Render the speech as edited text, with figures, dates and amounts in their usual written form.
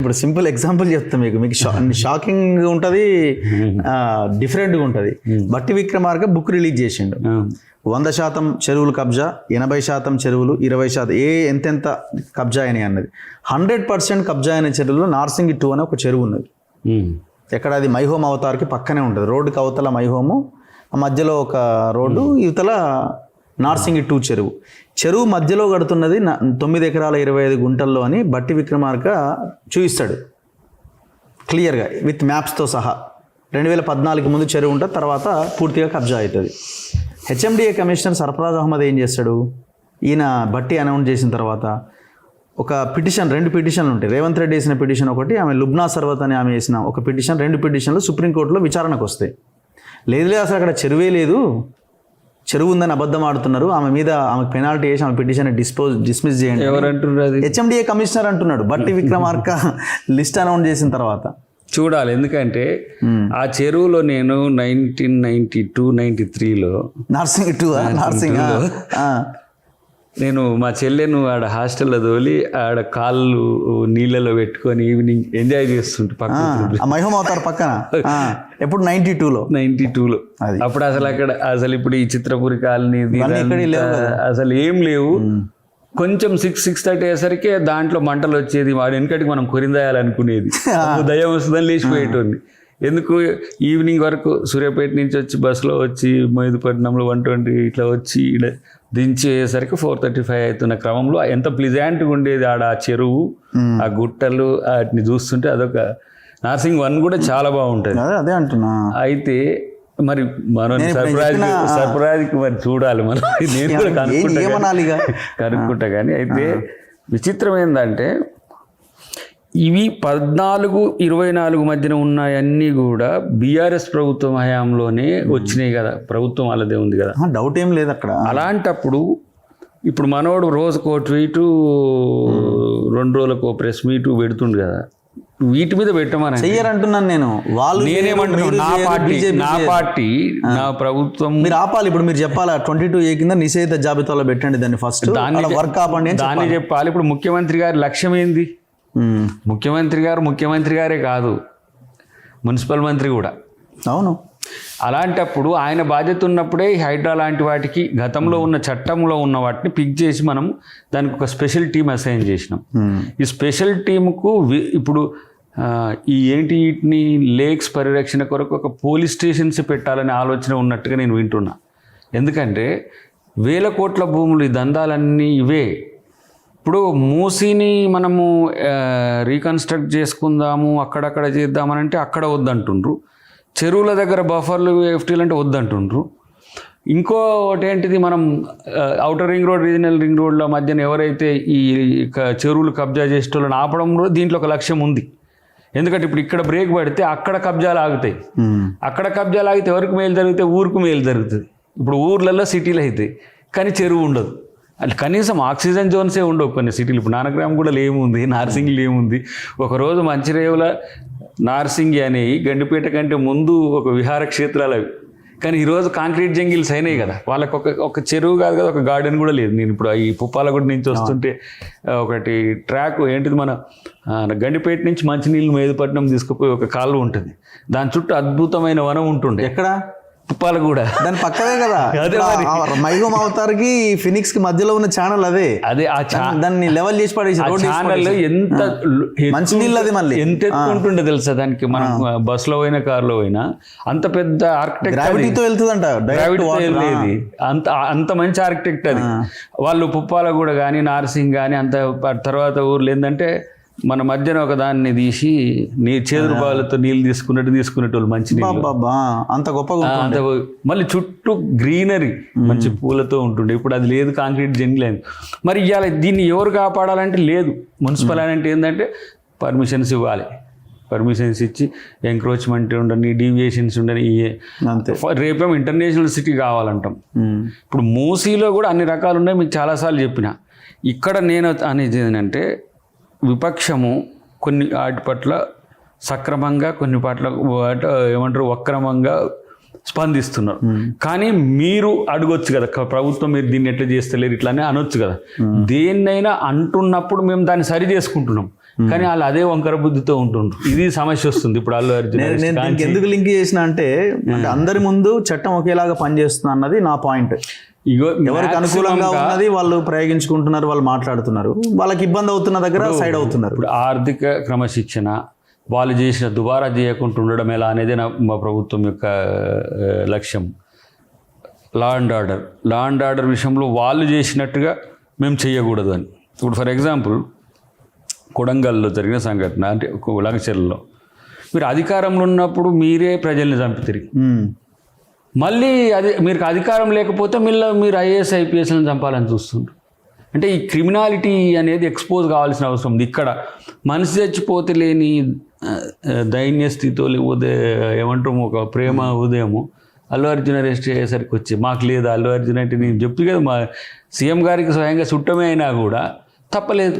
ఇప్పుడు simple example చెప్తాను మీకు షాకింగ్ ఉంటుంది, డిఫరెంట్గా ఉంటుంది. బట్టి విక్రమార్క బుక్ రిలీజ్ చేసిండు. 100% చెరువులు కబ్జా, 80% చెరువులు, 20% ఎంతెంత కబ్జా అయినాయి అన్నది. 100% కబ్జా అయిన చెరువులో నార్సింగి 2 అనే ఒక చెరువు ఉన్నది. ఎక్కడ అది మైహోమ్ అవతార్కి పక్కనే ఉంటుంది. రోడ్డుకి అవతల మైహోము, మధ్యలో ఒక రోడ్డు, ఇవతల నార్సింగి 2 చెరువు మధ్యలో కడుతున్నది 9 ఎకరాల 25 గుంటల్లో అని బట్టి విక్రమార్క చూపిస్తాడు క్లియర్గా విత్ మ్యాప్స్తో సహా. 2014 ముందు చెరువు ఉంటుంది, తర్వాత పూర్తిగా కబ్జా అవుతుంది. హెచ్ఎండిఏ కమిషనర్ సర్ఫరాజ్ అహ్మద్ ఏం చేస్తాడు, ఈయన బట్టి అనౌన్స్ చేసిన తర్వాత ఒక పిటిషన్, 2 పిటిషన్లు ఉంటాయి. రేవంత్ రెడ్డి వేసిన పిటిషన్ ఒకటి, ఆమె లుబ్నా సర్వత్ అని ఆమె వేసిన ఒక పిటిషన్, 2 పిటిషన్లు సుప్రీంకోర్టులో విచారణకు వస్తాయి. లేదు అసలు అక్కడ చెరువే లేదు, చెరువు ఉందని అబద్ధం ఆడుతున్నారు, ఆమెకు పెనాల్టీ వేసి ఆమె పిటిషన్ డిస్మిస్ చేయండి. ఎవరు అంటున్నారు? హెచ్ఎండిఏ కమిషనర్ అంటున్నాడు బట్టి విక్రమార్క లిస్ట్ అనౌన్స్ చేసిన తర్వాత. చూడాలి, ఎందుకంటే ఆ చెరువులో నేను 1992-93లో నార్సింగ్ 2 నేను మా చెల్లెను ఆడ హాస్టల్లో తోలి ఆడ కాళ్ళు నీళ్ళలో పెట్టుకొని ఈవినింగ్ ఎంజాయ్ చేస్తుంటే పక్కన మైహోమ్ అవతార్ పక్కన. ఎప్పుడు 92లో అప్పుడు అసలు ఇప్పుడు ఈ చిత్రపురి కాలనీ అసలు ఏం లేవు. కొంచెం 6-6:30 అయ్యేసరికి దాంట్లో మంటలు వచ్చేది. వాడు వెనకటికి మనం కొరిందాయాలనుకునేది, దయ్యం వస్తుందని లేచిపోయేటోని. ఎందుకు ఈవినింగ్ వరకు సూర్యాపేట నుంచి వచ్చి బస్సులో వచ్చి మైదుపట్నంలో 120 ఇట్లా వచ్చి దించేసరికి 4:35 అవుతున్న క్రమంలో ఎంత ప్లిజెంట్గా ఉండేది ఆడ. ఆ చెరువు, ఆ గుట్టలు, వాటిని చూస్తుంటే అదొక నార్సింగ్ 1 కూడా చాలా బాగుంటుంది. అదే అంటున్నా. అయితే మరి మనం సర్ప్రైజ్కి మరి చూడాలి మనం. నేను కూడా కనుక్కుంటా కానీ అయితే విచిత్రం ఏంటంటే ఇవి 14-24 మధ్యన ఉన్నాయన్నీ కూడా బీఆర్ఎస్ ప్రభుత్వం హయాంలోనే వచ్చినాయి కదా. ప్రభుత్వం వాళ్ళదే ఉంది కదా, డౌట్ ఏం లేదు అక్కడ. అలాంటప్పుడు ఇప్పుడు మనోడు రోజుకో ట్వీటు, 2 రోజులకు ప్రెస్ మీటు పెడుతుండు కదా. వీటి మీద పెట్టమని చెయ్యరంటున్నాను నేను. నేనేమంటున్నాను, నా పార్టీ నా ప్రభుత్వం మీరు ఆపాలి. ఇప్పుడు మీరు చెప్పాలా 22A కింద నిషేధ జాబితాలో పెట్టండి దాన్ని, ఫస్ట్ వర్క్ ఆపండి దాన్ని చెప్పాలి. ఇప్పుడు ముఖ్యమంత్రి గారి లక్ష్యం ఏంది? ముఖ్యమంత్రి గారే కాదు, మున్సిపల్ మంత్రి కూడా. అవును. అలాంటప్పుడు ఆయన బాధ్యత ఉన్నప్పుడే హైడ్రా లాంటి వాటికి గతంలో ఉన్న చట్టంలో ఉన్న వాటిని పిక్ చేసి మనం దానికి ఒక స్పెషల్ టీం అసైన్ చేసినాం. ఈ స్పెషల్ టీంకు ఇప్పుడు వీటిని లేక్స్ పరిరక్షణ కొరకు ఒక పోలీస్ స్టేషన్స్ పెట్టాలనే ఆలోచన ఉన్నట్టుగా నేను వింటున్నా. ఎందుకంటే 1000 కోట్ల భూములు, ఈ దందాలన్నీ ఇవే. ఇప్పుడు మూసీని మనము రీకన్స్ట్రక్ట్ చేసుకుందాము, అక్కడక్కడ చేద్దామనంటే అక్కడ వద్దంటుండ్రు. చెరువుల దగ్గర బఫర్లు, ఎఫ్టీలు అంటే వద్దంటుండ్రు. ఇంకోటి ఏంటిది, మనం outer ring road, regional ring రోడ్ల మధ్యన ఎవరైతే ఈ చెరువులు కబ్జా చేసేటోళ్ళని ఆపడంలో దీంట్లో ఒక లక్ష్యం ఉంది. ఎందుకంటే ఇప్పుడు ఇక్కడ బ్రేక్ పడితే అక్కడ కబ్జాలు ఆగుతాయి. అక్కడ కబ్జాలు ఆగితే ఎవరికి మేలు జరిగితే ఊరికి మేలు జరుగుతుంది. ఇప్పుడు ఊర్లలో సిటీలు అవుతాయి కానీ చెరువు ఉండదు. అంటే కనీసం ఆక్సిజన్ జోన్సే ఉండవు కొన్ని సిటీలు. ఇప్పుడు నానక్రామ్ కూడా ఏముంది, నార్సింగిలో ఏముంది. ఒకరోజు మంచిర్యాల నార్సింగి అనేవి గండిపేట కంటే ముందు ఒక విహార క్షేత్రాలు అవి. కానీ ఈరోజు కాంక్రీట్ జంగిల్స్ అయినాయి కదా. వాళ్ళకి ఒక చెరువు కాదు కదా, ఒక గార్డెన్ కూడా లేదు. నేను ఇప్పుడు ఈ పుప్పాలగుడి నుంచి వస్తుంటే ఒకటి ట్రాక్ ఏంటిది, మన గండిపేట నుంచి మంచినీళ్ళు మేదుపట్నం తీసుకుపోయి ఒక కాలువ ఉంటుంది. దాని చుట్టూ అద్భుతమైన వనం ఉంటుండే. ఎక్కడ? పుప్పాలగూడ, దాని పక్కనే కదా. మైహోమ్ అవతార్కి ఫినిక్స్ కి మధ్యలో ఉన్న ఛానల్ అదే. దాన్ని లెవెల్ చేసి పడేసి ఛానల్ ఎంత మంచినీళ్ళు అది మళ్ళీ ఎంత ఎత్తుకుంటుండే తెలుసా. దానికి మనం బస్సులో పోయినా కార్లో పోయినా అంత పెద్ద ఆర్కిటెక్ట్, గ్రావిటీతో వెళ్తుందంట. గ్రావిటీతో వెళ్ళేది అంత మంచి ఆర్కిటెక్ట్ అది. వాళ్ళు పుప్పాలగూడ కానీ నార్సింగ్ కానీ అంత తర్వాత ఊర్లు ఏంటంటే మన మధ్యన ఒక దాన్ని తీసి చేదురు బాలతో నీళ్ళు తీసుకునేటోళ్ళు మంచి అంత గొప్పగా. మళ్ళీ చుట్టూ గ్రీనరీ మంచి పూలతో ఉంటుండే. ఇప్పుడు అది లేదు, కాంక్రీట్ జంగిల్ అయింది. మరి ఇవాళ దీన్ని ఎవరు కాపాడాలంటే లేదు. మున్సిపల్ అంటే ఏంటంటే పర్మిషన్స్ ఇవ్వాలి, పర్మిషన్స్ ఇచ్చి ఎంక్రోచ్మెంట్ ఉండని, డీవియేషన్స్ ఉండని. రేపేమో ఇంటర్నేషనల్ సిటీ కావాలంటాం. ఇప్పుడు మూసీలో కూడా అన్ని రకాలు ఉన్నాయి, మీకు చాలాసార్లు చెప్పిన. ఇక్కడ నేను అనేది ఏంటంటే విపక్షము కొన్ని వాటి పట్ల సక్రమంగా, కొన్ని పట్ల ఏమంటారు వక్రమంగా స్పందిస్తున్నారు. కానీ మీరు అడగొచ్చు కదా, ప్రభుత్వం మీరు దీన్ని ఎట్లా చేస్తలేరు ఇట్లానే అనొచ్చు కదా. దేన్నైనా అంటున్నప్పుడు మేము దాన్ని సరి చేసుకుంటున్నాం. కానీ వాళ్ళు అదే వంకర బుద్ధితో ఉంటుండ్రు. ఇది సమస్య వస్తుంది ఇప్పుడు అల్లు అర్జున్ నేను దీనికి ఎందుకు లింక్ చేసిన అంటే అందరి ముందు చట్టం ఒకేలాగా పనిచేస్తుంది అన్నది నా పాయింట్. ఇగో ఎవరికి అనుకూలంగా ఉన్నది వాళ్ళు ప్రయోగించుకుంటున్నారు, వాళ్ళు మాట్లాడుతున్నారు, వాళ్ళకి ఇబ్బంది అవుతున్న దగ్గర సైడ్ అవుతున్నారు. ఇప్పుడు ఆర్థిక క్రమశిక్షణ వాళ్ళు చేసిన దుబారా చేయకుండా ఉండడం ఎలా అనేది మా ప్రభుత్వం యొక్క లక్ష్యం. లా అండ్ ఆర్డర్ విషయంలో వాళ్ళు చేసినట్టుగా మేము చేయకూడదు అని. ఇప్పుడు ఫర్ ఎగ్జాంపుల్ కొడంగల్లో జరిగిన సంఘటన, అంటే లంగచెర్లలో మీరు అధికారంలో ఉన్నప్పుడు మీరే ప్రజల్ని చంపుతారు, మళ్ళీ అది మీరు అధికారం లేకపోతే మీరు ఐఏఎస్ ఐపీఎస్లను చంపాలని చూస్తుండ్రు. అంటే ఈ క్రిమినాలిటీ అనేది ఎక్స్పోజ్ కావాల్సిన అవసరం ఉంది. ఇక్కడ మనిషి చచ్చిపోతే లేని దైన్య స్థితితో, లేకపోతే ఏమంటాము ఒక ప్రేమ ఉదయము అల్లు అర్జున్ అరెస్ట్ అయ్యేసరికి వచ్చి మాకు లేదు అల్లు అర్జున్ అంటే నేను చెప్పి కదా మా సీఎం గారికి స్వయంగా చుట్టమే అయినా కూడా తప్పలేదు.